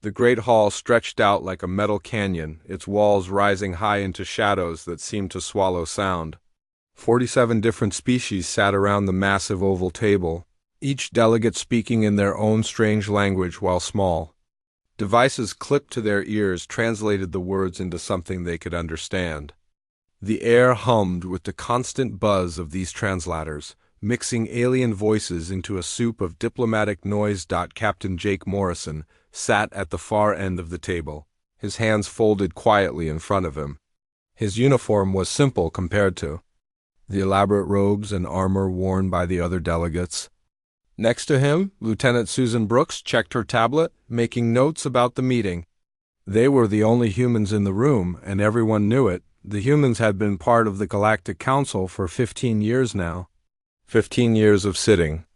The great hall stretched out like a metal canyon, its walls rising high into shadows that seemed to swallow sound. 47 different species sat around the massive oval table, each delegate speaking in their own strange language while small. Devices clipped to their ears translated the words into something they could understand. The air hummed with the constant buzz of these translators, mixing alien voices into a soup of diplomatic noise. Captain Jake Morrison sat at the far end of the table, his hands folded quietly in front of him. His uniform was simple compared to the elaborate robes and armor worn by the other delegates. Next to him, Lieutenant Susan Brooks checked her tablet, making notes about the meeting. They were the only humans in the room, and everyone knew it. The humans had been part of the Galactic Council for 15 years now. 15 years of sitting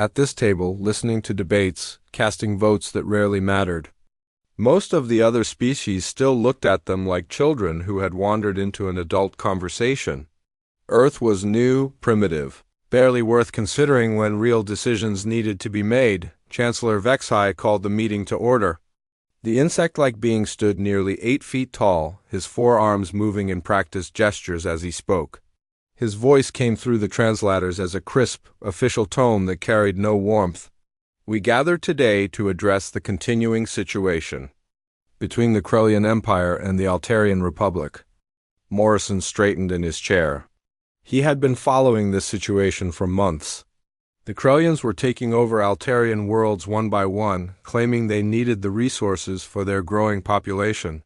at this table, listening to debates, casting votes that rarely mattered. Most of the other species still looked at them like children who had wandered into an adult conversation. Earth was new, primitive, barely worth considering when real decisions needed to be made. Chancellor Vexai called the meeting to order. The insect-like being stood nearly 8 feet tall, his forearms moving in practiced gestures as he spoke. His voice came through the translators as a crisp, official tone that carried no warmth. We gather today to address the continuing situation between the Krellian Empire and the Altarian Republic. Morrison straightened in his chair. He had been following this situation for months. The Krellians were taking over Altarian worlds one by one, claiming they needed the resources for their growing population.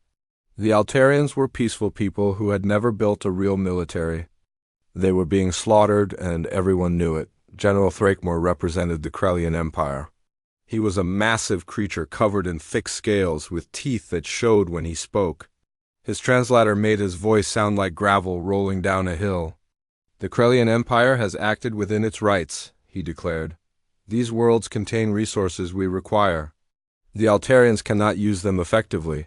The Altarians were peaceful people who had never built a real military. They were being slaughtered, and everyone knew it. General Thrakmor represented the Krellian Empire. He was a massive creature covered in thick scales with teeth that showed when he spoke. His translator made his voice sound like gravel rolling down a hill. The Krellian Empire has acted within its rights, he declared. These worlds contain resources we require. The Altarians cannot use them effectively.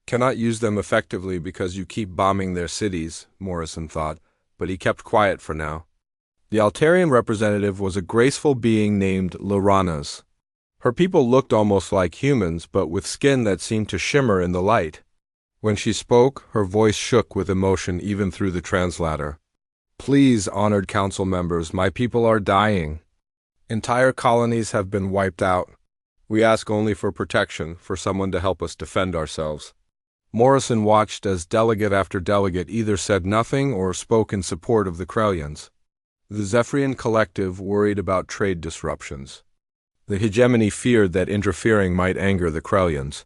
Cannot use them effectively because you keep bombing their cities, Morrison thought, but he kept quiet for now. The Altarian representative was a graceful being named Luranas. Her people looked almost like humans, but with skin that seemed to shimmer in the light. When she spoke, her voice shook with emotion even through the translator. Please, honored council members, my people are dying. Entire colonies have been wiped out. We ask only for protection, for someone to help us defend ourselves. Morrison watched as delegate after delegate either said nothing or spoke in support of the Krellians. The Zephyrian Collective worried about trade disruptions. The hegemony feared that interfering might anger the Krellians.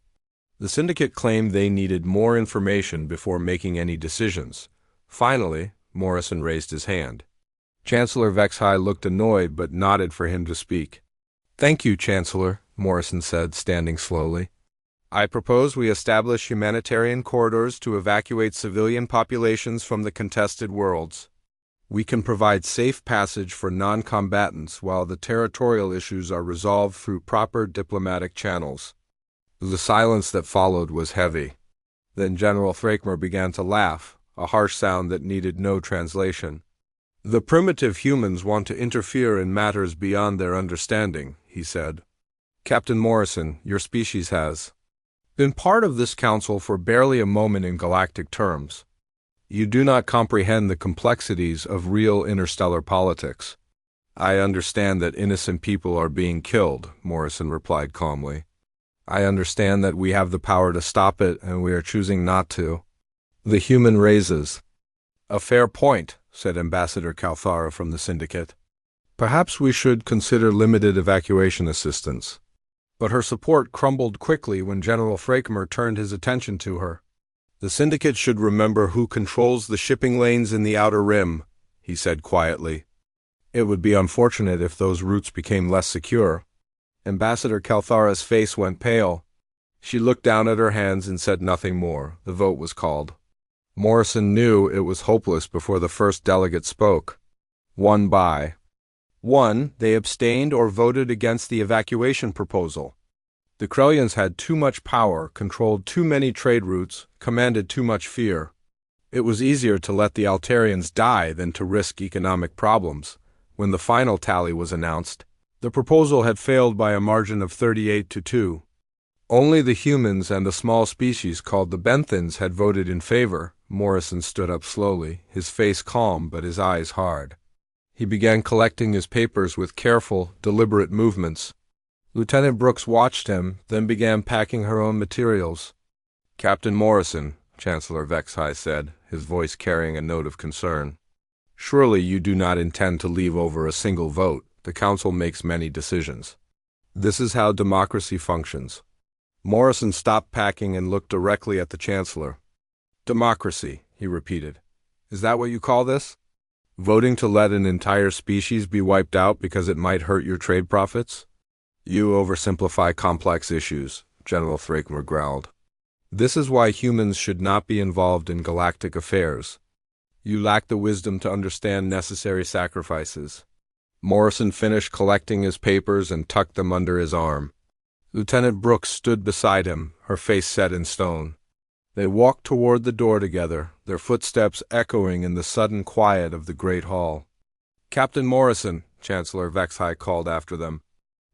The Syndicate claimed they needed more information before making any decisions. Finally, Morrison raised his hand. Chancellor Vexai looked annoyed but nodded for him to speak. Thank you, Chancellor, Morrison said, standing slowly. I propose we establish humanitarian corridors to evacuate civilian populations from the contested worlds. We can provide safe passage for non-combatants while the territorial issues are resolved through proper diplomatic channels. The silence that followed was heavy. Then General Thrakmor began to laugh, a harsh sound that needed no translation. The primitive humans want to interfere in matters beyond their understanding, he said. Captain Morrison, your species has been part of this council for barely a moment in galactic terms. You do not comprehend the complexities of real interstellar politics. I understand that innocent people are being killed, Morrison replied calmly. I understand that we have the power to stop it, and we are choosing not to. The human raises. A fair point, said Ambassador Kalthara from the Syndicate. Perhaps we should consider limited evacuation assistance. But her support crumbled quickly when General Thrakmor turned his attention to her. The Syndicate should remember who controls the shipping lanes in the Outer Rim, he said quietly. It would be unfortunate if those routes became less secure. Ambassador Kalthara's face went pale. She looked down at her hands and said nothing more. The vote was called. Morrison knew it was hopeless before the first delegate spoke. 1 by 1, they abstained or voted against the evacuation proposal. The Krellians had too much power, controlled too many trade routes, commanded too much fear. It was easier to let the Altarians die than to risk economic problems. When the final tally was announced, the proposal had failed by a margin of 38-2. Only the humans and a small species called the Benthans had voted in favor. Morrison stood up slowly, his face calm but his eyes hard. He began collecting his papers with careful, deliberate movements. Lieutenant Brooks watched him, then began packing her own materials. "Captain Morrison," Chancellor Vexhai said, his voice carrying a note of concern. "Surely you do not intend to leave over a single vote. The Council makes many decisions. This is how democracy functions." Morrison stopped packing and looked directly at the Chancellor. "Democracy," he repeated. "Is that what you call this? Voting to let an entire species be wiped out because it might hurt your trade profits? You oversimplify complex issues," General Thrakmer growled. "This is why humans should not be involved in galactic affairs. You lack the wisdom to understand necessary sacrifices." Morrison finished collecting his papers and tucked them under his arm. Lieutenant Brooks stood beside him, her face set in stone. They walked toward the door together, their footsteps echoing in the sudden quiet of the great hall. "Captain Morrison," Chancellor Vexhai called after them.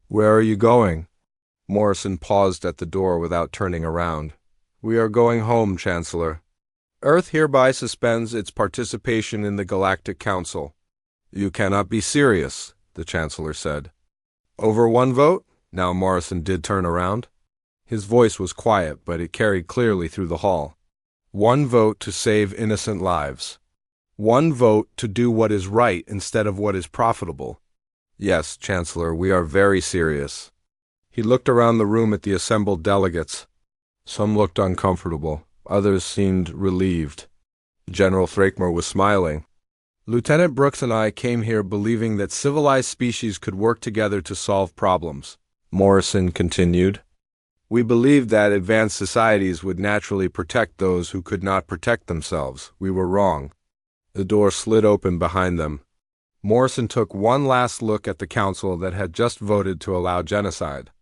"Where are you going?" Morrison paused at the door without turning around. "We are going home, Chancellor. Earth hereby suspends its participation in the Galactic Council." "You cannot be serious," the Chancellor said. "Over one vote?" Now Morrison did turn around. His voice was quiet, but it carried clearly through the hall. "One vote to save innocent lives. One vote to do what is right instead of what is profitable." "Yes, Chancellor, we are very serious." He looked around the room at the assembled delegates. Some looked uncomfortable, others seemed relieved. General Thrakmer was smiling. "Lieutenant Brooks and I came here believing that civilized species could work together to solve problems," Morrison continued. "We believed that advanced societies would naturally protect those who could not protect themselves. We were wrong." The door slid open behind them. Morrison took one last look at the council that had just voted to allow genocide.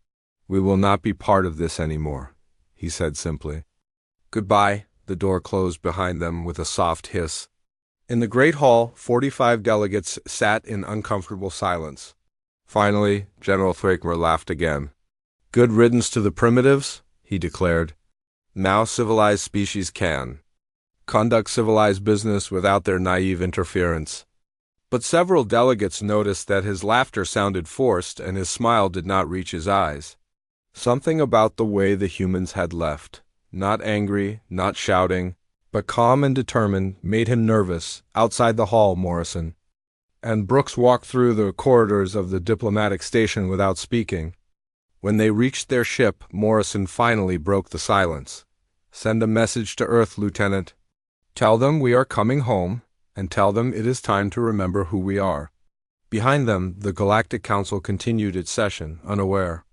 "We will not be part of this anymore," he said simply. "Goodbye." The door closed behind them with a soft hiss. In the great hall, 45 delegates sat in uncomfortable silence. Finally, General Thrakmer laughed again. "Good riddance to the primitives," he declared. "Now civilized species can conduct civilized business without their naive interference." But several delegates noticed that his laughter sounded forced and his smile did not reach his eyes. Something about the way the humans had left, not angry, not shouting, but calm and determined, made him nervous. "Outside the hall, Morrison." And Brooks walked through the corridors of the diplomatic station without speaking. When they reached their ship, Morrison finally broke the silence. "Send a message to Earth, Lieutenant. Tell them we are coming home, and tell them it is time to remember who we are." Behind them, the Galactic Council continued its session, unaware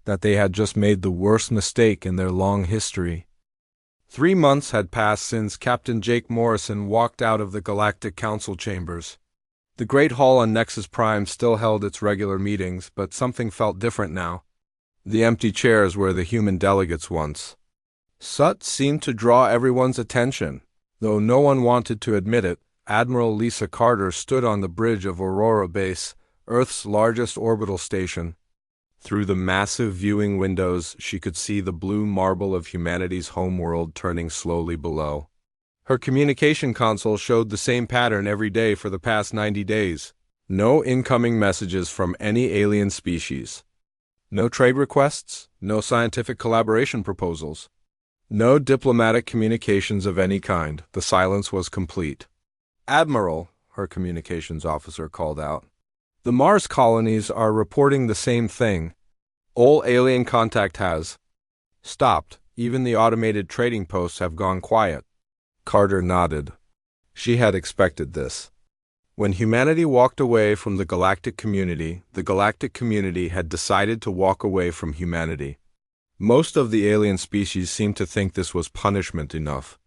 that they had just made the worst mistake in their long history. 3 months had passed since Captain Jake Morrison walked out of the Galactic Council chambers. The Great Hall on Nexus Prime still held its regular meetings, but something felt different now. The empty chairs were the human delegates once. Sut seemed to draw everyone's attention. Though no one wanted to admit it, Admiral Lisa Carter stood on the bridge of Aurora Base, Earth's largest orbital station. Through the massive viewing windows, she could see the blue marble of humanity's homeworld turning slowly below. Her communication console showed the same pattern every day for the past 90 days. No incoming messages from any alien species. No trade requests, no scientific collaboration proposals. No diplomatic communications of any kind. The silence was complete. "Admiral," her communications officer called out. "The Mars colonies are reporting the same thing. All alien contact has stopped. Even the automated trading posts have gone quiet." Carter nodded. She had expected this. When humanity walked away from the galactic community had decided to walk away from humanity. Most of the alien species seemed to think this was punishment enough.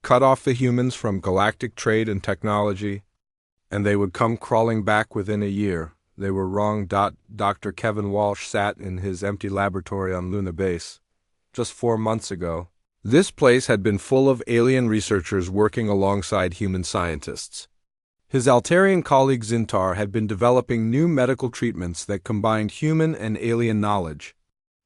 Cut off the humans from galactic trade and technology, and they would come crawling back within a year. They were wrong. Dr. Kevin Walsh sat in his empty laboratory on Luna Base. Just 4 months ago, this place had been full of alien researchers working alongside human scientists. His Altarian colleague Zintar had been developing new medical treatments that combined human and alien knowledge.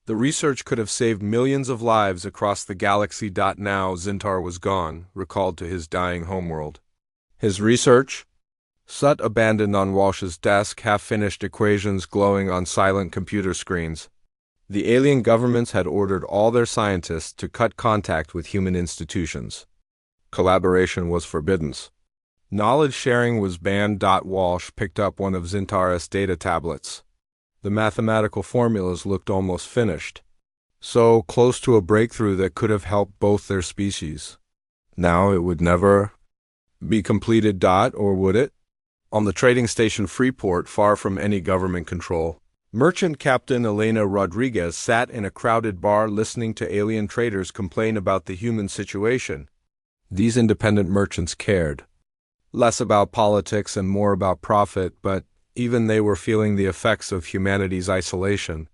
The research could have saved millions of lives across the galaxy. Now Zintar was gone, recalled to his dying homeworld. His research? Sut abandoned on Walsh's desk, half-finished equations glowing on silent computer screens. The alien governments had ordered all their scientists to cut contact with human institutions. Collaboration was forbidden. Knowledge sharing was banned. Walsh picked up one of Zintar's data tablets. The mathematical formulas looked almost finished, so close to a breakthrough that could have helped both their species. Now it would never be completed. Or would it? On the trading station Freeport, far from any government control, Merchant Captain Elena Rodriguez sat in a crowded bar listening to alien traders complain about the human situation. These independent merchants cared less about politics and more about profit, but even they were feeling the effects of humanity's isolation.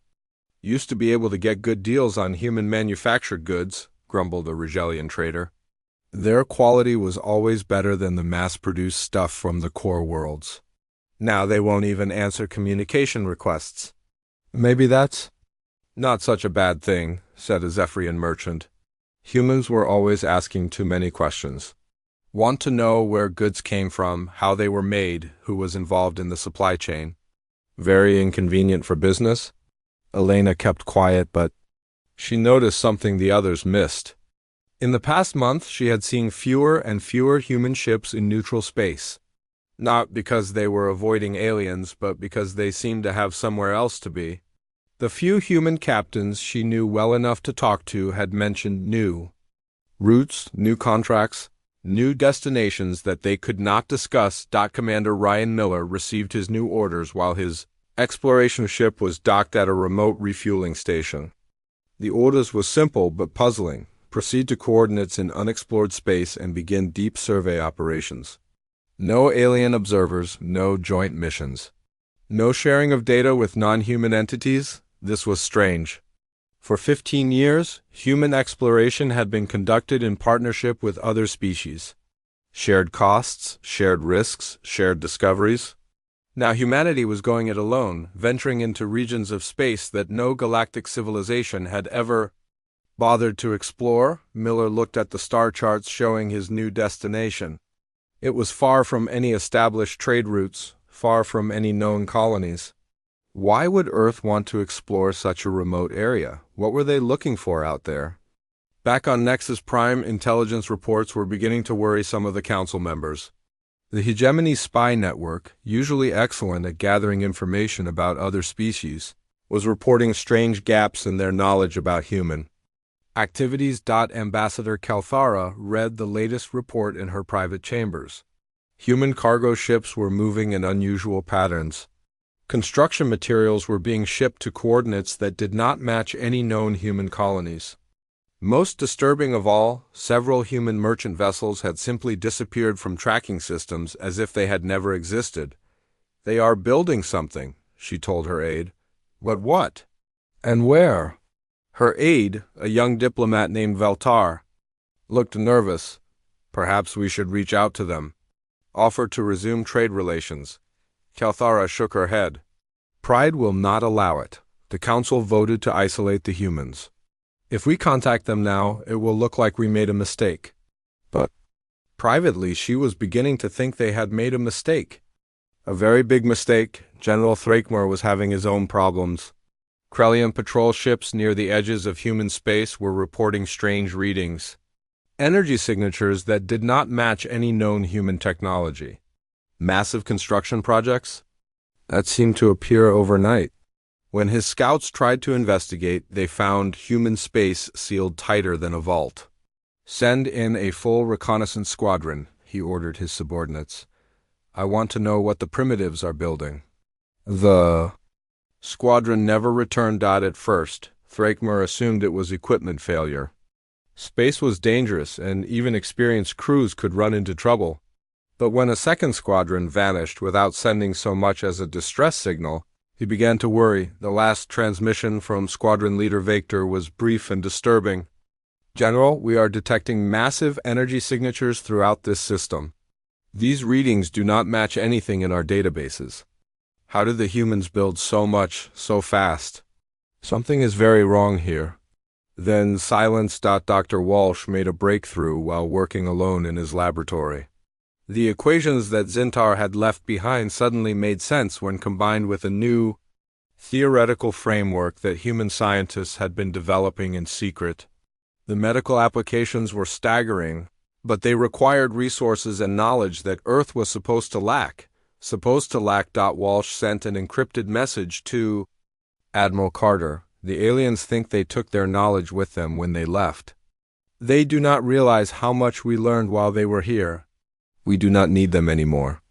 Used to be able to get good deals on human-manufactured goods, grumbled a Rigelian trader. Their quality was always better than the mass-produced stuff from the core worlds. Now they won't even answer communication requests. Maybe that's not such a bad thing, said a Zephyrian merchant. Humans were always asking too many questions. Want to know where goods came from, how they were made, who was involved in the supply chain. Very inconvenient for business? Elena kept quiet, but she noticed something the others missed. In the past month, she had seen fewer and fewer human ships in neutral space. Not because they were avoiding aliens, but because they seemed to have somewhere else to be. The few human captains she knew well enough to talk to had mentioned new routes, new contracts, new destinations that they could not discuss. Commander Ryan Miller received his new orders while his exploration ship was docked at a remote refueling station. The orders was simple but puzzling. Proceed to coordinates in unexplored space and begin deep survey operations. No alien observers, no joint missions. No sharing of data with non-human entities. This was strange. For 15 years, human exploration had been conducted in partnership with other species. Shared costs, shared risks, shared discoveries. Now humanity was going it alone, venturing into regions of space that no galactic civilization had ever bothered to explore. Miller looked at the star charts showing his new destination. It was far from any established trade routes, far from any known colonies. Why would Earth want to explore such a remote area? What were they looking for out there? Back on Nexus Prime, intelligence reports were beginning to worry some of the council members. The Hegemony spy network, usually excellent at gathering information about other species, was reporting strange gaps in their knowledge about human activities. Ambassador Kalthara read the latest report in her private chambers. Human cargo ships were moving in unusual patterns. Construction materials were being shipped to coordinates that did not match any known human colonies. Most disturbing of all, several human merchant vessels had simply disappeared from tracking systems as if they had never existed. They are building something, she told her aide. But what? And where? Her aide, a young diplomat named Veltar, looked nervous. Perhaps we should reach out to them. Offered to resume trade relations. Kalthara shook her head. Pride will not allow it. The council voted to isolate the humans. If we contact them now, it will look like we made a mistake. But privately, she was beginning to think they had made a mistake. A very big mistake. General Thrakmer was having his own problems. Krellian patrol ships near the edges of human space were reporting strange readings. Energy signatures that did not match any known human technology. Massive construction projects? That seemed to appear overnight. When his scouts tried to investigate, they found human space sealed tighter than a vault. Send in a full reconnaissance squadron, he ordered his subordinates. I want to know what the primitives are building. The squadron never returned. At first, Thrakmer assumed it was equipment failure. Space was dangerous, and even experienced crews could run into trouble. But when a second squadron vanished without sending so much as a distress signal, he began to worry. The last transmission from Squadron Leader Vector was brief and disturbing. General, we are detecting massive energy signatures throughout this system. These readings do not match anything in our databases. How did the humans build so much, so fast? Something is very wrong here. Then silence. Dr. Walsh made a breakthrough while working alone in his laboratory. The equations that Zintar had left behind suddenly made sense when combined with a new, theoretical framework that human scientists had been developing in secret. The medical applications were staggering, but they required resources and knowledge that Earth was supposed to lack. Walsh sent an encrypted message to Admiral Carter. The aliens think they took their knowledge with them when they left. They do not realize how much we learned while they were here. We do not need them anymore.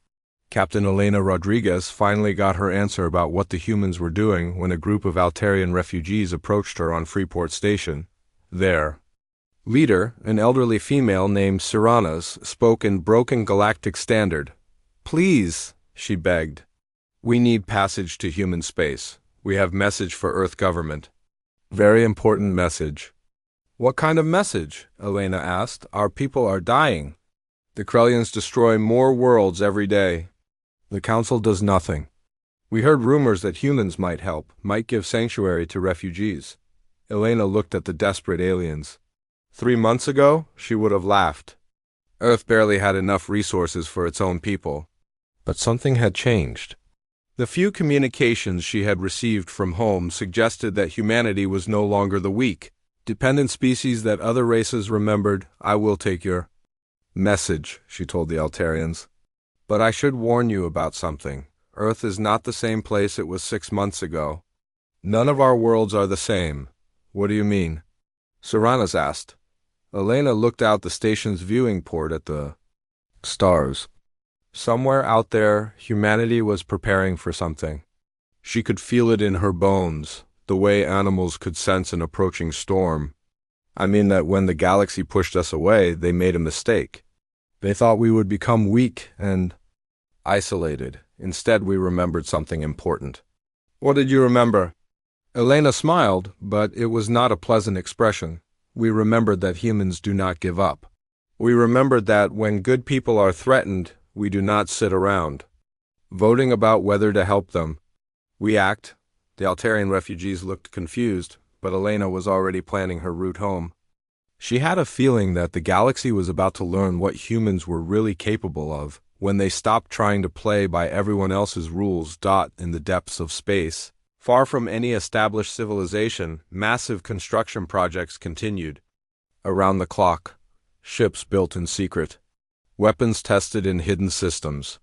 Captain Elena Rodriguez finally got her answer about what the humans were doing when a group of Altarian refugees approached her on Freeport Station. Their leader, an elderly female named Siranas, spoke in broken galactic standard. "Please," she begged. "We need passage to human space. We have message for Earth government." Very important message. "What kind of message?" Elena asked. "Our people are dying. The Krellians destroy more worlds every day. The Council does nothing. We heard rumors that humans might help, might give sanctuary to refugees." Elena looked at the desperate aliens. 3 months ago, she would have laughed. Earth barely had enough resources for its own people. But something had changed. The few communications she had received from home suggested that humanity was no longer the weak, dependent species that other races remembered. "I will take your message," she told the Altarians. "But I should warn you about something. Earth is not the same place it was 6 months ago. None of our worlds are the same." "What do you mean?" Siranas asked. Elena looked out the station's viewing port at the stars. Somewhere out there, humanity was preparing for something. She could feel it in her bones, the way animals could sense an approaching storm. I mean that when the galaxy pushed us away, they made a mistake. They thought we would become weak and isolated. Instead, we remembered something important. "What did you remember?" Elena smiled, but it was not a pleasant expression. "We remembered that humans do not give up. We remembered that when good people are threatened, we do not sit around, voting about whether to help them. We act." The Altarian refugees looked confused, but Elena was already planning her route home. She had a feeling that the galaxy was about to learn what humans were really capable of when they stopped trying to play by everyone else's rules. In the depths of space, far from any established civilization, massive construction projects continued. Around the clock, ships built in secret, weapons tested in hidden systems,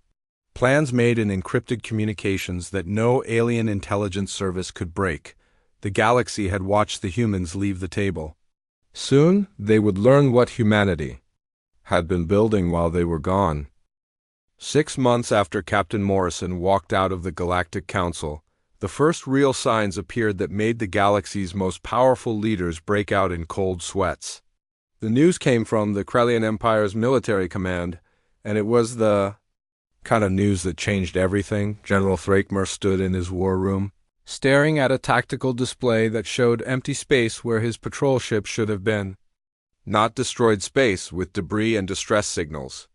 plans made in encrypted communications that no alien intelligence service could break. The galaxy had watched the humans leave the table. Soon, they would learn what humanity had been building while they were gone. 6 months after Captain Morrison walked out of the Galactic Council, the first real signs appeared that made the galaxy's most powerful leaders break out in cold sweats. The news came from the Krellian Empire's military command, and it was the kind of news that changed everything. General Thrakmer stood in his war room, staring at a tactical display that showed empty space where his patrol ship should have been. Not destroyed space with debris and distress signals.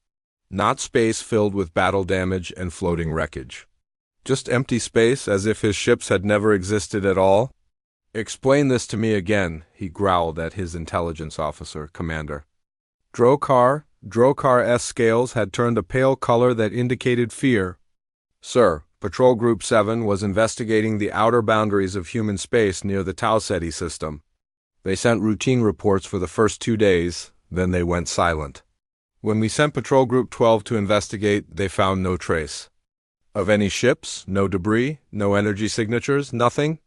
Not space filled with battle damage and floating wreckage. Just empty space, as if his ships had never existed at all. "Explain this to me again," he growled at his intelligence officer, commander. Drokar's scales had turned a pale color that indicated fear. "Sir, Patrol Group 7 was investigating the outer boundaries of human space near the Tau Ceti system. They sent routine reports for the first 2 days, then they went silent. When we sent Patrol Group 12 to investigate, they found no trace. Of any ships, no debris, no energy signatures, nothing.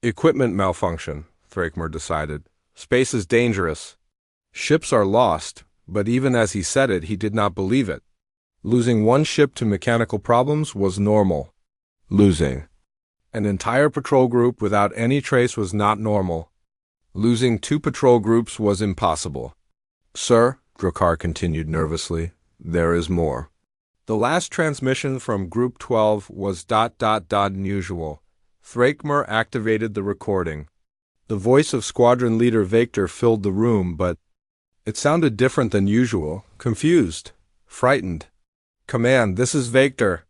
Equipment malfunction," Thrakmer decided. "Space is dangerous. Ships are lost," but even as he said it, he did not believe it. Losing one ship to mechanical problems was normal. Losing an entire patrol group without any trace was not normal. Losing 2 patrol groups was impossible. "Sir," Drokar continued nervously, "there is more. The last transmission from Group 12 was ... unusual." Thrakmer activated the recording. The voice of Squadron Leader Victor filled the room, but it sounded different than usual, confused, frightened. "Command, this is Victor.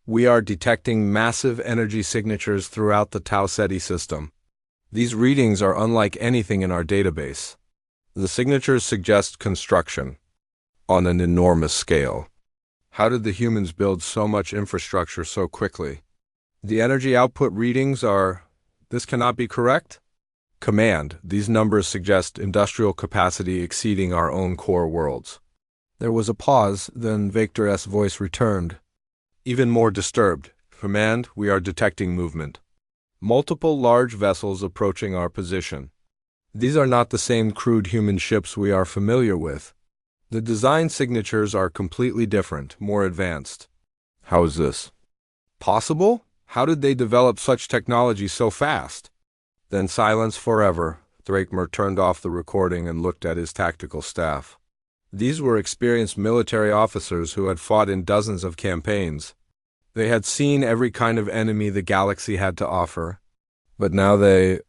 We are detecting massive energy signatures throughout the Tau Ceti system. These readings are unlike anything in our database. The signatures suggest construction on an enormous scale. How did the humans build so much infrastructure so quickly? The energy output readings are... This cannot be correct? Command, these numbers suggest industrial capacity exceeding our own core worlds. There was a pause, then Victor's voice returned. Even more disturbed. Command, we are detecting movement. Multiple large vessels approaching our position. These are not the same crude human ships we are familiar with. The design signatures are completely different, more advanced. How is this possible? How did they develop such technology so fast? Then silence forever. Thrakmer turned off the recording and looked at his tactical staff. These were experienced military officers who had fought in dozens of campaigns. They had seen every kind of enemy the galaxy had to offer. But now they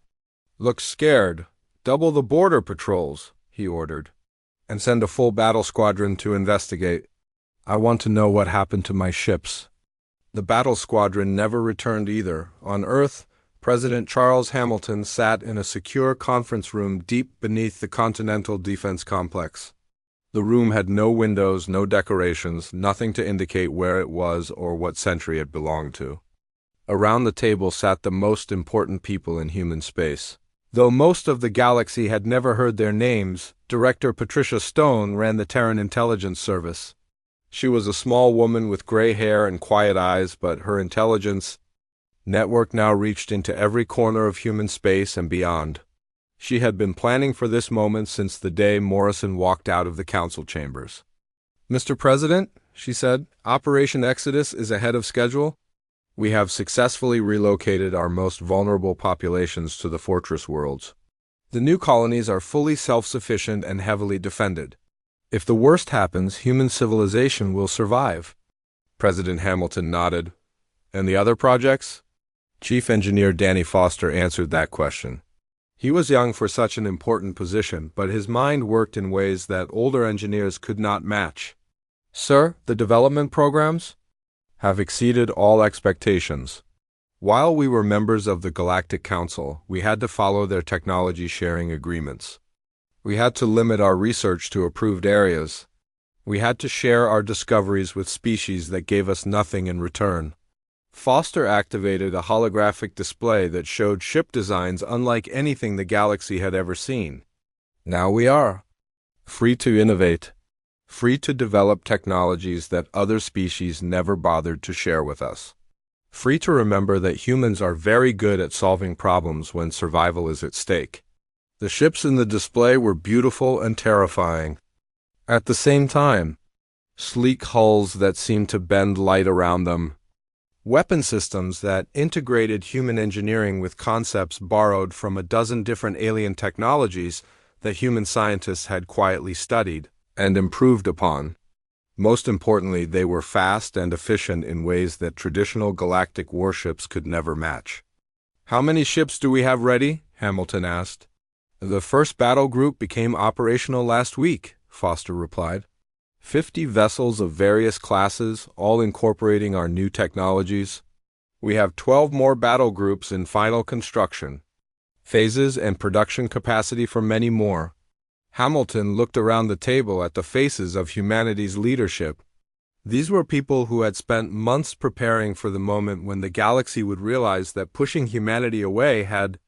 looked scared. Double the border patrols, he ordered, and send a full battle squadron to investigate. I want to know what happened to my ships. The battle squadron never returned either. On Earth, President Charles Hamilton sat in a secure conference room deep beneath the Continental Defense Complex. The room had no windows, no decorations, nothing to indicate where it was or what century it belonged to. Around the table sat the most important people in human space. Though most of the galaxy had never heard their names, Director Patricia Stone ran the Terran Intelligence Service. She was a small woman with gray hair and quiet eyes, but her intelligence network now reached into every corner of human space and beyond. She had been planning for this moment since the day Morrison walked out of the council chambers. Mr. President, she said, Operation Exodus is ahead of schedule. We have successfully relocated our most vulnerable populations to the fortress worlds. The new colonies are fully self-sufficient and heavily defended. If the worst happens, human civilization will survive. President Hamilton nodded. And the other projects? Chief Engineer Danny Foster answered that question. He was young for such an important position, but his mind worked in ways that older engineers could not match. Sir, the development programs have exceeded all expectations. While we were members of the Galactic Council, we had to follow their technology sharing agreements. We had to limit our research to approved areas. We had to share our discoveries with species that gave us nothing in return. Foster activated a holographic display that showed ship designs unlike anything the galaxy had ever seen. Now we are free to innovate, free to develop technologies that other species never bothered to share with us. Free to remember that humans are very good at solving problems when survival is at stake. The ships in the display were beautiful and terrifying. At the same time, sleek hulls that seemed to bend light around them, weapon systems that integrated human engineering with concepts borrowed from a dozen different alien technologies that human scientists had quietly studied and improved upon. Most importantly, they were fast and efficient in ways that traditional galactic warships could never match. How many ships do we have ready? Hamilton asked. The first battle group became operational last week, Foster replied. 50 vessels of various classes, all incorporating our new technologies. We have 12 more battle groups in final construction, phases and production capacity for many more. Hamilton looked around the table at the faces of humanity's leadership. These were people who had spent months preparing for the moment when the galaxy would realize that pushing humanity away had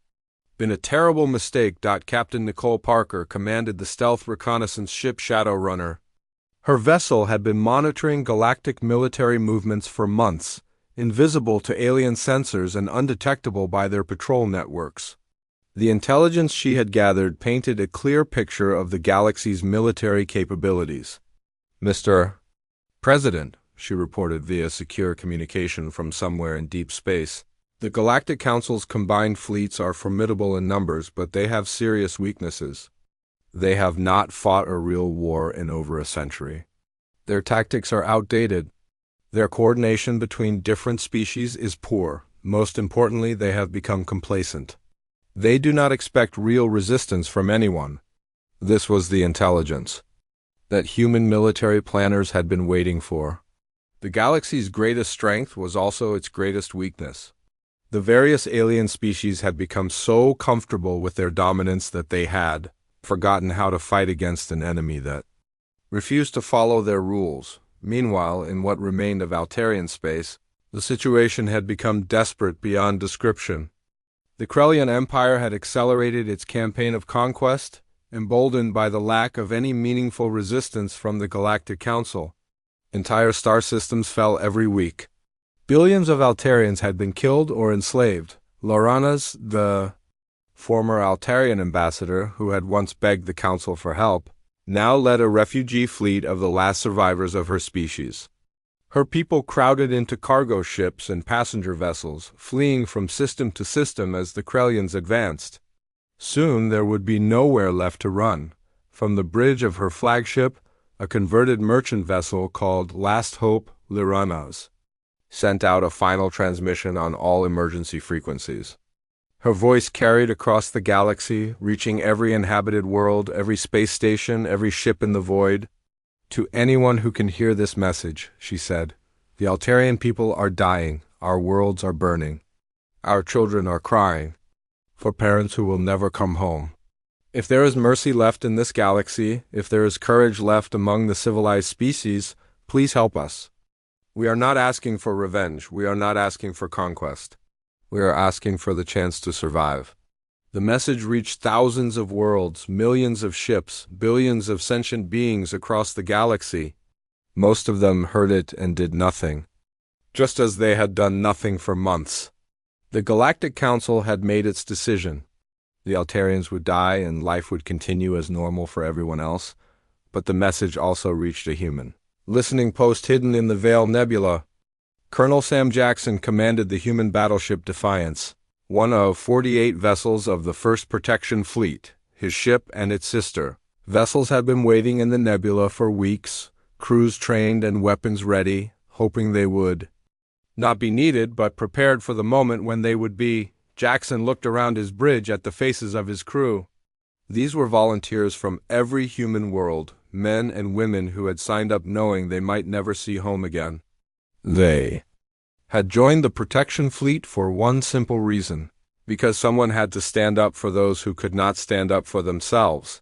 been a terrible mistake. Captain Nicole Parker commanded the stealth reconnaissance ship Shadowrunner. Her vessel had been monitoring galactic military movements for months, invisible to alien sensors and undetectable by their patrol networks. The intelligence she had gathered painted a clear picture of the galaxy's military capabilities. Mr. President, she reported via secure communication from somewhere in deep space, the Galactic Council's combined fleets are formidable in numbers, but they have serious weaknesses. They have not fought a real war in over a century. Their tactics are outdated. Their coordination between different species is poor. Most importantly, they have become complacent. They do not expect real resistance from anyone. This was the intelligence that human military planners had been waiting for. The galaxy's greatest strength was also its greatest weakness. The various alien species had become so comfortable with their dominance that they had forgotten how to fight against an enemy that refused to follow their rules. Meanwhile, in what remained of Altarian space, the situation had become desperate beyond description. The Krellian Empire had accelerated its campaign of conquest, emboldened by the lack of any meaningful resistance from the Galactic Council. Entire star systems fell every week. Billions of Altarians had been killed or enslaved. Loranas, the former Altarian ambassador who had once begged the Council for help, now led a refugee fleet of the last survivors of her species. Her people crowded into cargo ships and passenger vessels, fleeing from system to system as the Krellians advanced. Soon there would be nowhere left to run. From the bridge of her flagship, a converted merchant vessel called Last Hope Liranas sent out a final transmission on all emergency frequencies. Her voice carried across the galaxy, reaching every inhabited world, every space station, every ship in the void. To anyone who can hear this message, she said, the Altarian people are dying, our worlds are burning. Our children are crying for parents who will never come home. If there is mercy left in this galaxy, if there is courage left among the civilized species, please help us. We are not asking for revenge. We are not asking for conquest. We are asking for the chance to survive. The message reached thousands of worlds, millions of ships, billions of sentient beings across the galaxy. Most of them heard it and did nothing, just as they had done nothing for months. The Galactic Council had made its decision. The Altarians would die and life would continue as normal for everyone else, but the message also reached a human. Listening post hidden in the Veil Nebula, Colonel Sam Jackson commanded the human battleship Defiance, one of 48 vessels of the 1st Protection Fleet. His ship and its sister vessels had been waiting in the nebula for weeks, crews trained and weapons ready, hoping they would not be needed but prepared for the moment when they would be. Jackson looked around his bridge at the faces of his crew. These were volunteers from every human world, men and women who had signed up knowing they might never see home again. They had joined the protection fleet for one simple reason, because someone had to stand up for those who could not stand up for themselves.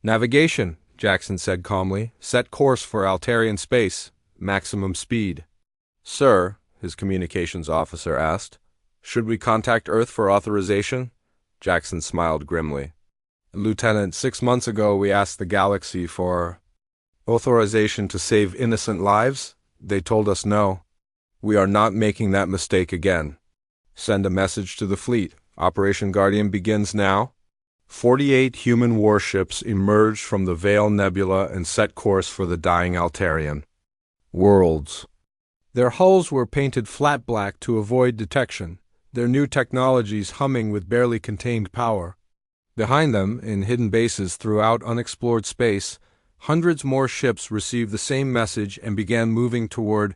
Navigation, Jackson said calmly. Set course for Altarian space, maximum speed. Sir, his communications officer asked, should we contact Earth for authorization? Jackson smiled grimly. Lieutenant, 6 months ago we asked the galaxy for authorization to save innocent lives. They told us no. We are not making that mistake again. Send a message to the fleet. Operation Guardian begins now. 48 human warships emerged from the Veil Nebula and set course for the dying Altarian worlds. Their hulls were painted flat black to avoid detection, their new technologies humming with barely contained power. Behind them, in hidden bases throughout unexplored space, hundreds more ships received the same message and began moving toward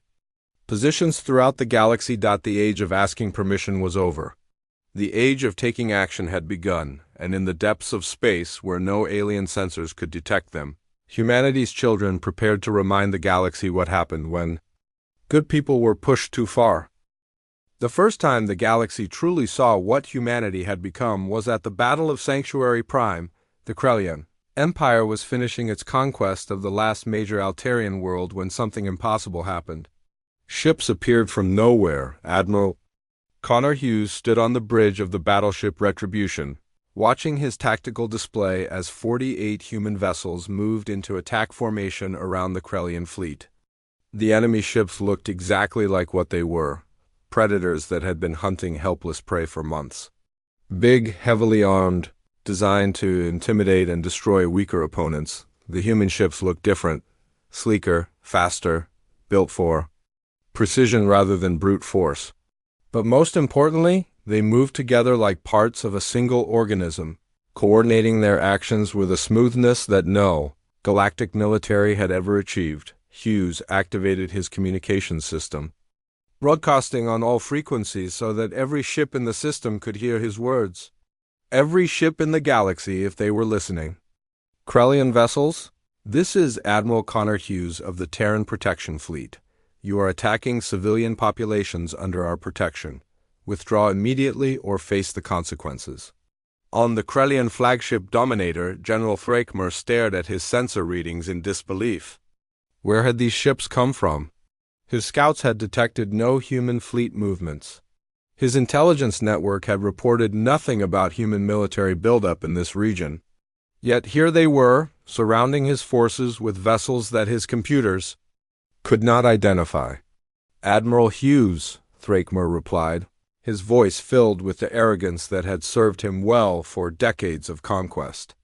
positions throughout the galaxy. The age of asking permission was over. The age of taking action had begun, and in the depths of space, where no alien sensors could detect them, humanity's children prepared to remind the galaxy what happened when good people were pushed too far. The first time the galaxy truly saw what humanity had become was at the Battle of Sanctuary Prime. The Krellian Empire was finishing its conquest of the last major Altarian world when something impossible happened. Ships appeared from nowhere. Admiral Connor Hughes stood on the bridge of the battleship Retribution, watching his tactical display as 48 human vessels moved into attack formation around the Krellian fleet. The enemy ships looked exactly like what they were, predators that had been hunting helpless prey for months. Big, heavily armed, designed to intimidate and destroy weaker opponents, the human ships looked different, sleeker, faster, built for precision rather than brute force. But most importantly, they moved together like parts of a single organism, coordinating their actions with a smoothness that no galactic military had ever achieved. Hughes activated his communications system, broadcasting on all frequencies so that every ship in the system could hear his words. Every ship in the galaxy, if they were listening. Krellian vessels, this is Admiral Connor Hughes of the Terran Protection Fleet. You are attacking civilian populations under our protection. withdraw immediately or face the consequences. On the Krellian flagship Dominator, General Thrakmer stared at his sensor readings in disbelief. Where had these ships come from? His scouts had detected no human fleet movements. His intelligence network had reported nothing about human military buildup in this region. Yet here they were, surrounding his forces with vessels that his computers could not identify. "Admiral Hughes," Thrakmer replied, his voice filled with the arrogance that had served him well for decades of conquest.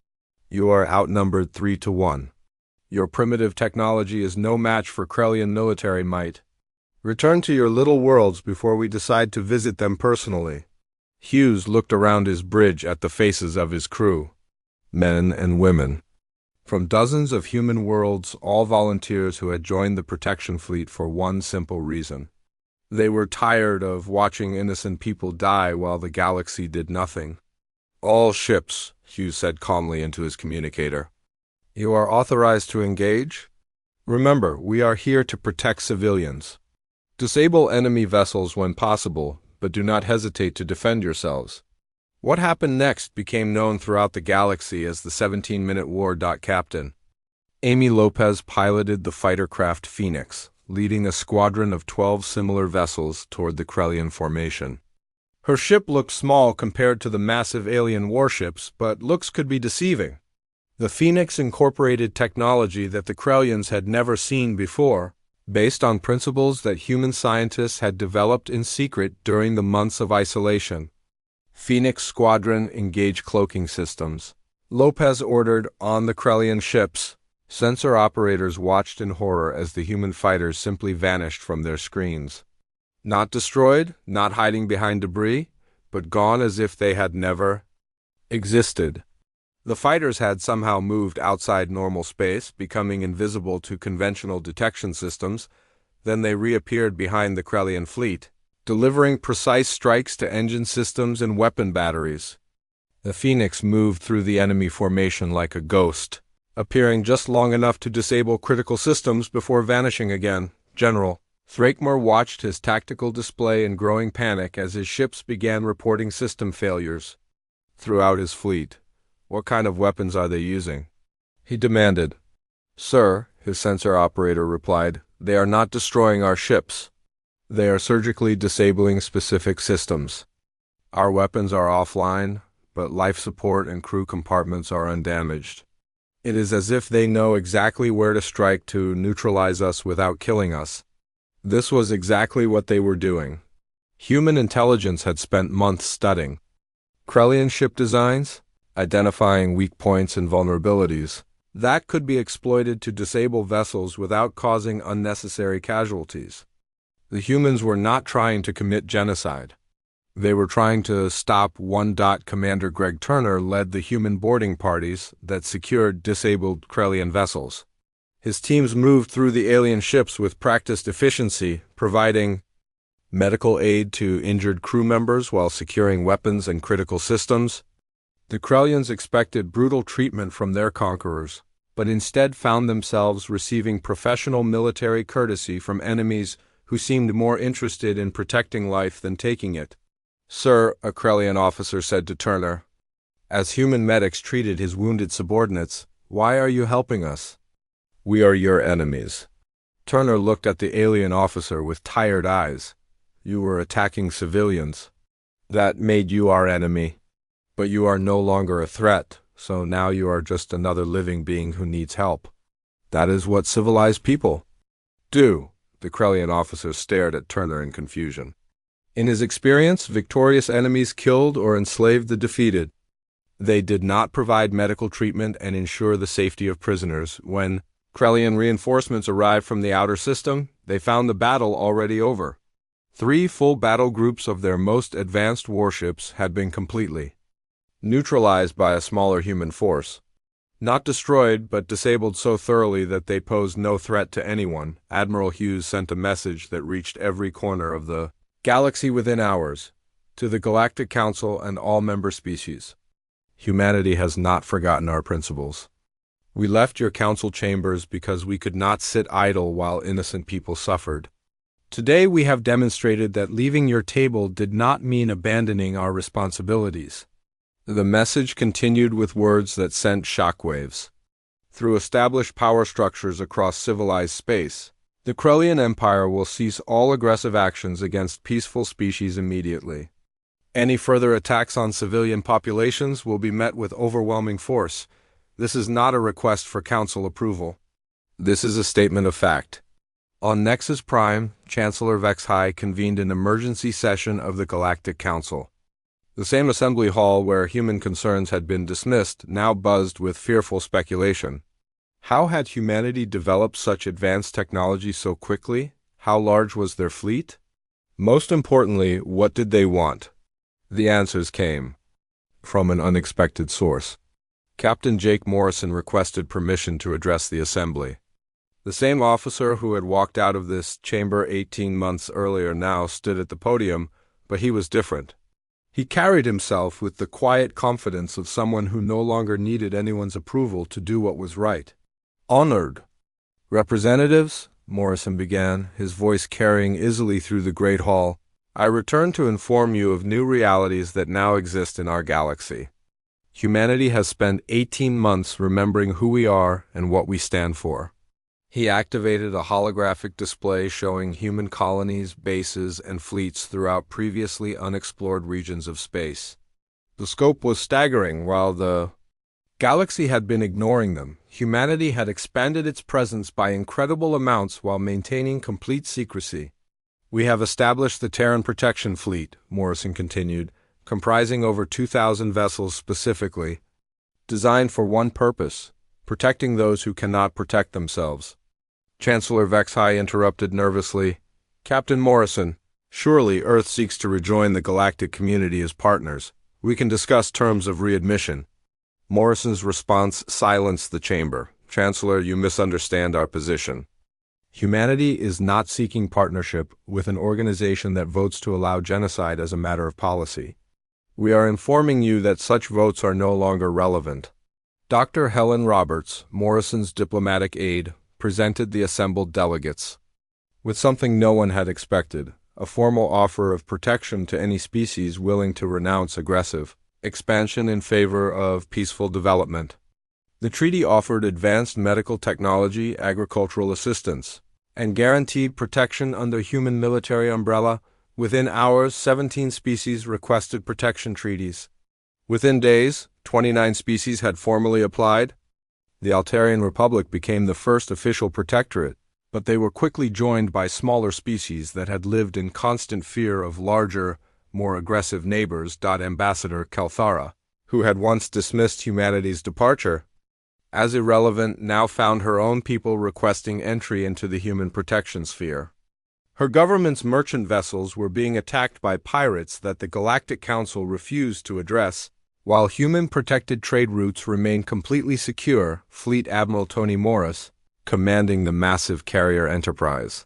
"You are outnumbered 3-1. Your primitive technology is no match for Krellian military might. Return to your little worlds before we decide to visit them personally." Hughes looked around his bridge at the faces of his crew, men and women, from dozens of human worlds, all volunteers who had joined the protection fleet for one simple reason. They were tired of watching innocent people die while the galaxy did nothing. "All ships," Hughes said calmly into his communicator. "You are authorized to engage? Remember, we are here to protect civilians. Disable enemy vessels when possible, but do not hesitate to defend yourselves." What happened next became known throughout the galaxy as the 17-Minute War. Captain Amy Lopez piloted the fighter craft Phoenix, leading a squadron of 12 similar vessels toward the Krellian formation. Her ship looked small compared to the massive alien warships, but looks could be deceiving. The Phoenix incorporated technology that the Krellians had never seen before, based on principles that human scientists had developed in secret during the months of isolation. Phoenix Squadron engage cloaking systems. Lopez ordered on the Krellian ships. Sensor operators watched in horror as the human fighters simply vanished from their screens. Not destroyed, not hiding behind debris, but gone as if they had never existed. The fighters had somehow moved outside normal space, becoming invisible to conventional detection systems. Then they reappeared behind the Krellian fleet, delivering precise strikes to engine systems and weapon batteries. The Phoenix moved through the enemy formation like a ghost, appearing just long enough to disable critical systems before vanishing again. General Thrakmer watched his tactical display in growing panic as his ships began reporting system failures throughout his fleet. "What kind of weapons are they using?" he demanded. "Sir," his sensor operator replied, "they are not destroying our ships. They are surgically disabling specific systems. Our weapons are offline, but life support and crew compartments are undamaged. It is as if they know exactly where to strike to neutralize us without killing us." This was exactly what they were doing. Human intelligence had spent months studying Krellian ship designs, identifying weak points and vulnerabilities that could be exploited to disable vessels without causing unnecessary casualties. The humans were not trying to commit genocide. They were trying to stop one. Commander Greg Turner led the human boarding parties that secured disabled Krellian vessels. His teams moved through the alien ships with practiced efficiency, providing medical aid to injured crew members while securing weapons and critical systems. The Krellians expected brutal treatment from their conquerors, but instead found themselves receiving professional military courtesy from enemies who seemed more interested in protecting life than taking it. "Sir," a Krellian officer said to Turner, as human medics treated his wounded subordinates, "why are you helping us?" "We are your enemies." Turner looked at the alien officer with tired eyes. "You were attacking civilians. That made you our enemy. But you are no longer a threat, so now you are just another living being who needs help. That is what civilized people do." The Krellian officer stared at Turner in confusion. In his experience, victorious enemies killed or enslaved the defeated. They did not provide medical treatment and ensure the safety of prisoners. When Krellian reinforcements arrived from the outer system, they found the battle already over. 3 full battle groups of their most advanced warships had been completely neutralized by a smaller human force. Not destroyed, but disabled so thoroughly that they posed no threat to anyone, Admiral Hughes sent a message that reached every corner of the galaxy within hours, to the Galactic Council and all member species. "Humanity has not forgotten our principles. We left your council chambers because we could not sit idle while innocent people suffered. Today we have demonstrated that leaving your table did not mean abandoning our responsibilities. The message continued with words that sent shockwaves. Through established power structures across civilized space, the Krellian Empire will cease all aggressive actions against peaceful species immediately. Any further attacks on civilian populations will be met with overwhelming force. This is not a request for council approval. This is a statement of fact. On Nexus Prime, Chancellor Vexhai convened an emergency session of the Galactic Council. The same assembly hall where human concerns had been dismissed now buzzed with fearful speculation. How had humanity developed such advanced technology so quickly? How large was their fleet? Most importantly, what did they want? The answers came from an unexpected source. Captain Jake Morrison requested permission to address the assembly. The same officer who had walked out of this chamber 18 months earlier now stood at the podium, but he was different. He carried himself with the quiet confidence of someone who no longer needed anyone's approval to do what was right. Honored representatives, Morrison began, his voice carrying easily through the great hall, I return to inform you of new realities that now exist in our galaxy. Humanity has spent 18 months remembering who we are and what we stand for. He activated a holographic display showing human colonies, bases, and fleets throughout previously unexplored regions of space. The scope was staggering. While the galaxy had been ignoring them, humanity had expanded its presence by incredible amounts while maintaining complete secrecy. We have established the Terran Protection Fleet, Morrison continued, comprising over 2,000 vessels specifically, designed for one purpose: protecting those who cannot protect themselves. Chancellor Vexhai interrupted nervously. Captain Morrison, surely Earth seeks to rejoin the galactic community as partners. We can discuss terms of readmission. Morrison's response silenced the chamber. Chancellor, you misunderstand our position. Humanity is not seeking partnership with an organization that votes to allow genocide as a matter of policy. We are informing you that such votes are no longer relevant. Dr. Helen Roberts, Morrison's diplomatic aide, presented the assembled delegates with something no one had expected: a formal offer of protection to any species willing to renounce aggressive expansion in favor of peaceful development. The treaty offered advanced medical technology, agricultural assistance, and guaranteed protection under human military umbrella. Within hours, 17 species requested protection treaties. Within days, 29 species had formally applied. The Altarian Republic became the first official protectorate, but they were quickly joined by smaller species that had lived in constant fear of larger, more aggressive neighbors. Ambassador Kelthara, who had once dismissed humanity's departure as irrelevant, now found her own people requesting entry into the human protection sphere. Her government's merchant vessels were being attacked by pirates that the Galactic Council refused to address. While human-protected trade routes remained completely secure, Fleet Admiral Tony Morris, commanding the massive carrier Enterprise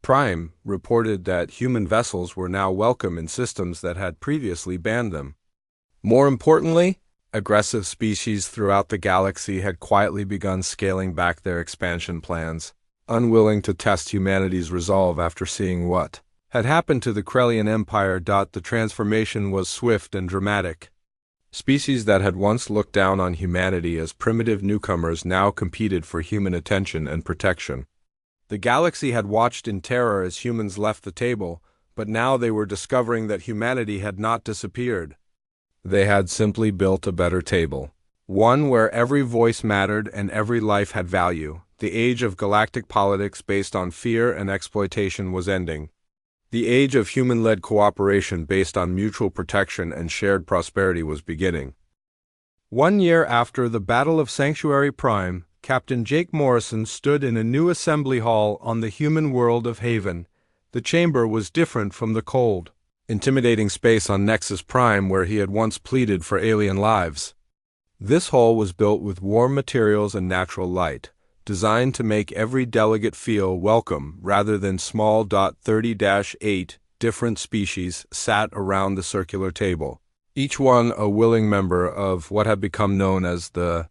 Prime, reported that human vessels were now welcome in systems that had previously banned them. More importantly, aggressive species throughout the galaxy had quietly begun scaling back their expansion plans, unwilling to test humanity's resolve after seeing what had happened to the Krellian Empire. The transformation was swift and dramatic. Species that had once looked down on humanity as primitive newcomers now competed for human attention and protection. The galaxy had watched in terror as humans left the table, but now they were discovering that humanity had not disappeared. They had simply built a better table, one where every voice mattered and every life had value. The age of galactic politics based on fear and exploitation was ending. The age of human-led cooperation based on mutual protection and shared prosperity was beginning. 1 year after the Battle of Sanctuary Prime, Captain Jake Morrison stood in a new assembly hall on the human world of Haven. The chamber was different from the cold, intimidating space on Nexus Prime where he had once pleaded for alien lives. This hall was built with warm materials and natural light, designed to make every delegate feel welcome rather than small. 30-8 different species sat around the circular table, each one a willing member of what had become known as the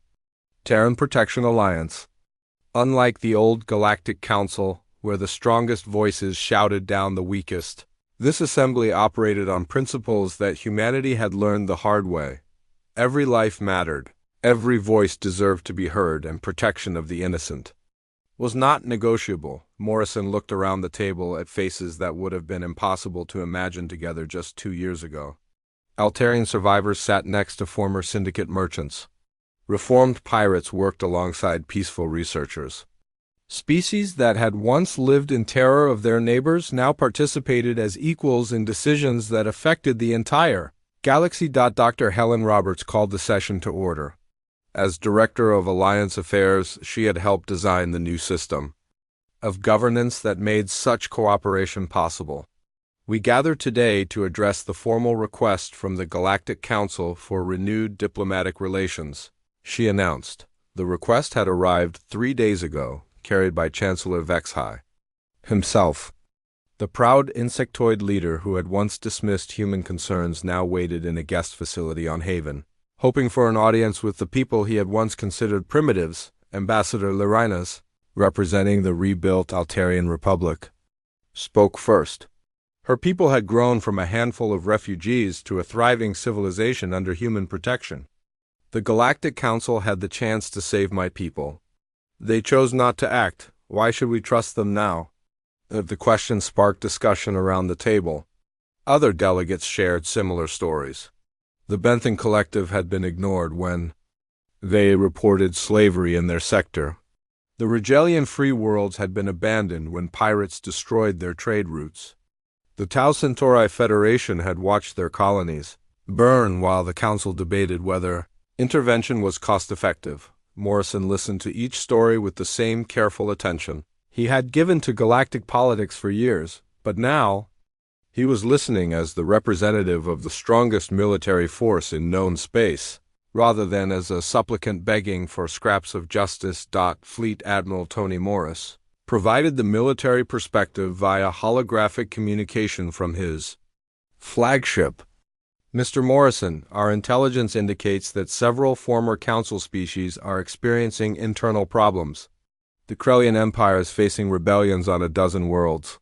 Terran Protection Alliance. Unlike the old Galactic Council, where the strongest voices shouted down the weakest. This assembly operated on principles that humanity had learned the hard way. Every life mattered. Every voice deserved to be heard, and protection of the innocent was not negotiable. Morrison looked around the table at faces that would have been impossible to imagine together just 2 years ago. Altarian survivors sat next to former syndicate merchants. Reformed pirates worked alongside peaceful researchers. Species that had once lived in terror of their neighbors now participated as equals in decisions that affected the entire galaxy. Dr. Helen Roberts called the session to order. As Director of Alliance Affairs, she had helped design the new system of governance that made such cooperation possible. We gather today to address the formal request from the Galactic Council for renewed diplomatic relations, she announced. The request had arrived 3 days ago, carried by Chancellor Vexhai himself. The proud insectoid leader who had once dismissed human concerns now waited in a guest facility on Haven, hoping for an audience with the people he had once considered primitives. Ambassador Lirinas, representing the rebuilt Altarian Republic, spoke first. Her people had grown from a handful of refugees to a thriving civilization under human protection. The Galactic Council had the chance to save my people. They chose not to act. Why should we trust them now? The question sparked discussion around the table. Other delegates shared similar stories. The Benthan Collective had been ignored when they reported slavery in their sector. The Rigelian free worlds had been abandoned when pirates destroyed their trade routes. The Tau Centauri Federation had watched their colonies burn while the Council debated whether intervention was cost-effective. Morrison listened to each story with the same careful attention he had given to galactic politics for years, but now he was listening as the representative of the strongest military force in known space, rather than as a supplicant begging for scraps of justice. Fleet Admiral Tony Morris provided the military perspective via holographic communication from his flagship. Mr. Morrison, our intelligence indicates that several former Council species are experiencing internal problems. The Krellian Empire is facing rebellions on a dozen worlds.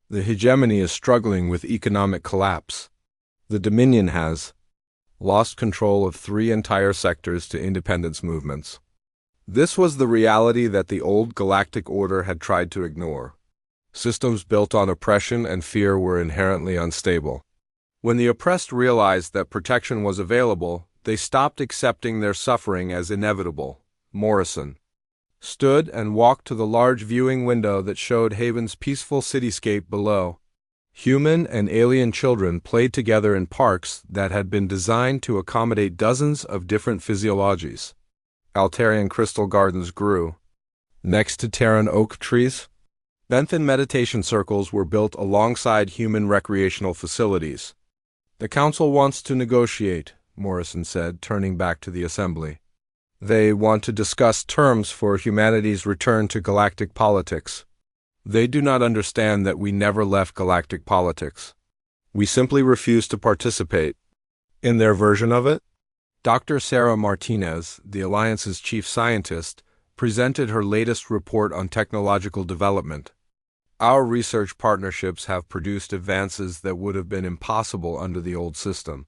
The hegemony is struggling with economic collapse. The Dominion has lost control of 3 entire sectors to independence movements. This was the reality that the old galactic order had tried to ignore. Systems built on oppression and fear were inherently unstable. When the oppressed realized that protection was available, they stopped accepting their suffering as inevitable. Morrison stood and walked to the large viewing window that showed Haven's peaceful cityscape below. Human and alien children played together in parks that had been designed to accommodate dozens of different physiologies. Altarian crystal gardens grew next to Terran oak trees. Benthan meditation circles were built alongside human recreational facilities. The Council wants to negotiate, Morrison said, turning back to the assembly. They want to discuss terms for humanity's return to galactic politics. They do not understand that we never left galactic politics. We simply refuse to participate in their version of it. Dr. Sarah Martinez, the Alliance's chief scientist, presented her latest report on technological development. Our research partnerships have produced advances that would have been impossible under the old system.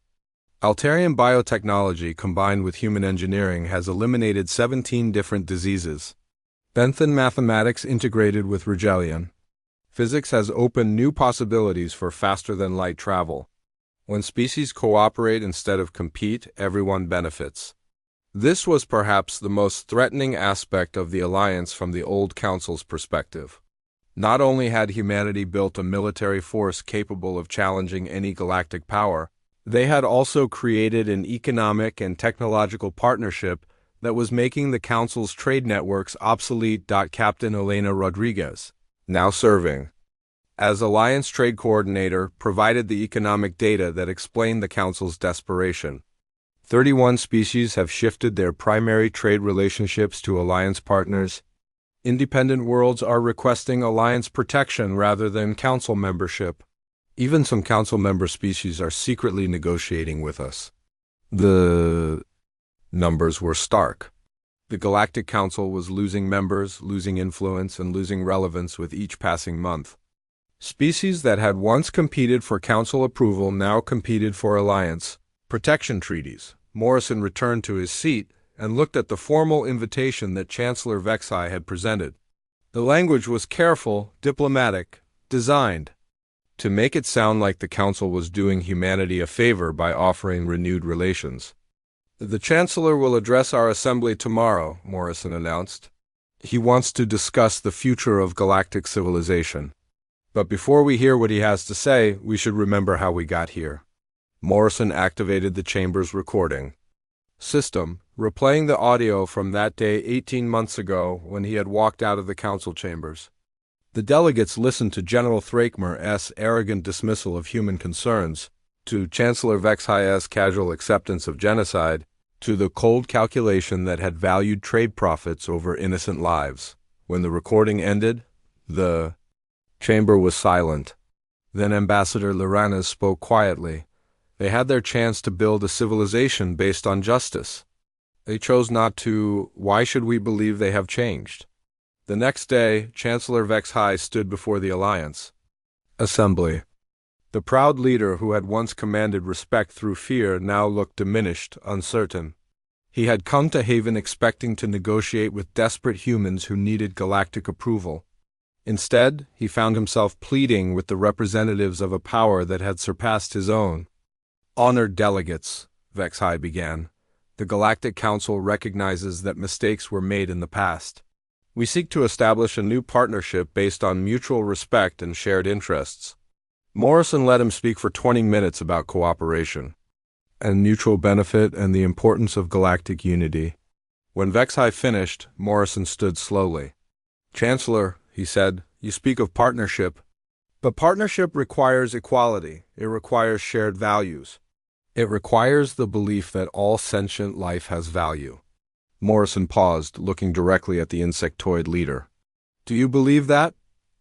Altarian biotechnology combined with human engineering has eliminated 17 different diseases. Benthan mathematics integrated with Rigelian physics has opened new possibilities for faster-than-light travel. When species cooperate instead of compete, everyone benefits. This was perhaps the most threatening aspect of the Alliance from the old Council's perspective. Not only had humanity built a military force capable of challenging any galactic power, they had also created an economic and technological partnership that was making the Council's trade networks obsolete. Captain Elena Rodriguez, now serving as Alliance Trade Coordinator, provided the economic data that explained the Council's desperation. 31 species have shifted their primary trade relationships to Alliance partners. Independent worlds are requesting Alliance protection rather than Council membership. Even some Council member species are secretly negotiating with us. The numbers were stark. The Galactic Council was losing members, losing influence, and losing relevance with each passing month. Species that had once competed for Council approval now competed for alliance protection treaties. Morrison returned to his seat and looked at the formal invitation that Chancellor Vexai had presented. The language was careful, diplomatic, designed to make it sound like the Council was doing humanity a favor by offering renewed relations. "The Chancellor will address our assembly tomorrow," Morrison announced. "He wants to discuss the future of galactic civilization. But before we hear what he has to say, we should remember how we got here." Morrison activated the chamber's recording system, replaying the audio from that day 18 months ago when he had walked out of the council chambers. The delegates listened to General Thrakmer's arrogant dismissal of human concerns, to Chancellor Vexai's casual acceptance of genocide, to the cold calculation that had valued trade profits over innocent lives. When the recording ended, the chamber was silent. Then Ambassador Liranes spoke quietly. They had their chance to build a civilization based on justice. They chose not to. Why should we believe they have changed? The next day, Chancellor Vexai stood before the Alliance Assembly. The proud leader who had once commanded respect through fear now looked diminished, uncertain. He had come to Haven expecting to negotiate with desperate humans who needed galactic approval. Instead, he found himself pleading with the representatives of a power that had surpassed his own. "Honored delegates," Vexai began, "the Galactic Council recognizes that mistakes were made in the past. We seek to establish a new partnership based on mutual respect and shared interests." Morrison let him speak for 20 minutes about cooperation and mutual benefit and the importance of galactic unity. When Vexai finished, Morrison stood slowly. "Chancellor," he said, "you speak of partnership. But partnership requires equality. It requires shared values. It requires the belief that all sentient life has value." Morrison paused, looking directly at the insectoid leader. "Do you believe that?"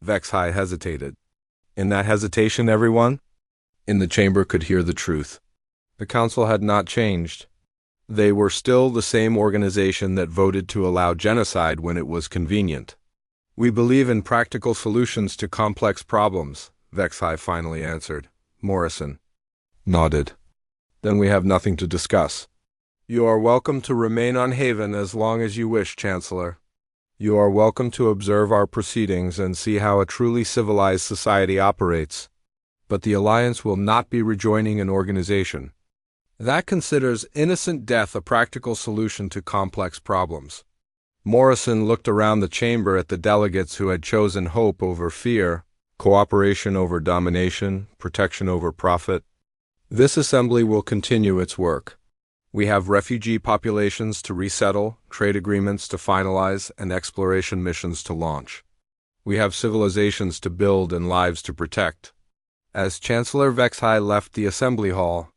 Vexai hesitated. In that hesitation, everyone in the chamber could hear the truth. The council had not changed. They were still the same organization that voted to allow genocide when it was convenient. "We believe in practical solutions to complex problems," Vexai finally answered. Morrison nodded. "Then we have nothing to discuss. You are welcome to remain on Haven as long as you wish, Chancellor. You are welcome to observe our proceedings and see how a truly civilized society operates. But the Alliance will not be rejoining an organization that considers innocent death a practical solution to complex problems." Morrison looked around the chamber at the delegates who had chosen hope over fear, cooperation over domination, protection over profit. "This assembly will continue its work. We have refugee populations to resettle, trade agreements to finalize, and exploration missions to launch. We have civilizations to build and lives to protect." As Chancellor Vexai left the assembly hall,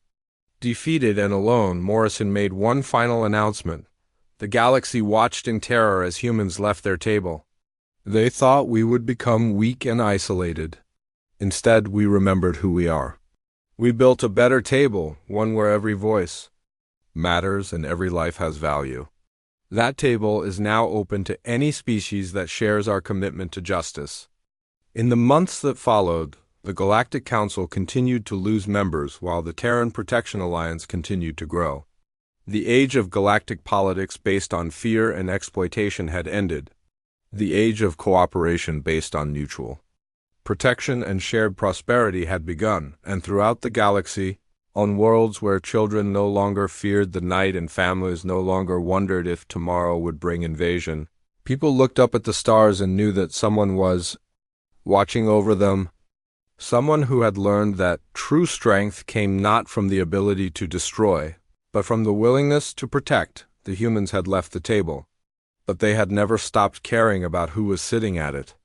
defeated and alone, Morrison made one final announcement. The galaxy watched in terror as humans left their table. They thought we would become weak and isolated. Instead, we remembered who we are. We built a better table, one where every voice matters and every life has value. That table is now open to any species that shares our commitment to justice. In the months that followed, the Galactic Council continued to lose members while the Terran Protection Alliance continued to grow. The age of galactic politics based on fear and exploitation had ended. The age of cooperation based on mutual protection and shared prosperity had begun, and throughout the galaxy, on worlds where children no longer feared the night and families no longer wondered if tomorrow would bring invasion, people looked up at the stars and knew that someone was watching over them. Someone who had learned that true strength came not from the ability to destroy, but from the willingness to protect. The humans had left the table, but they had never stopped caring about who was sitting at it.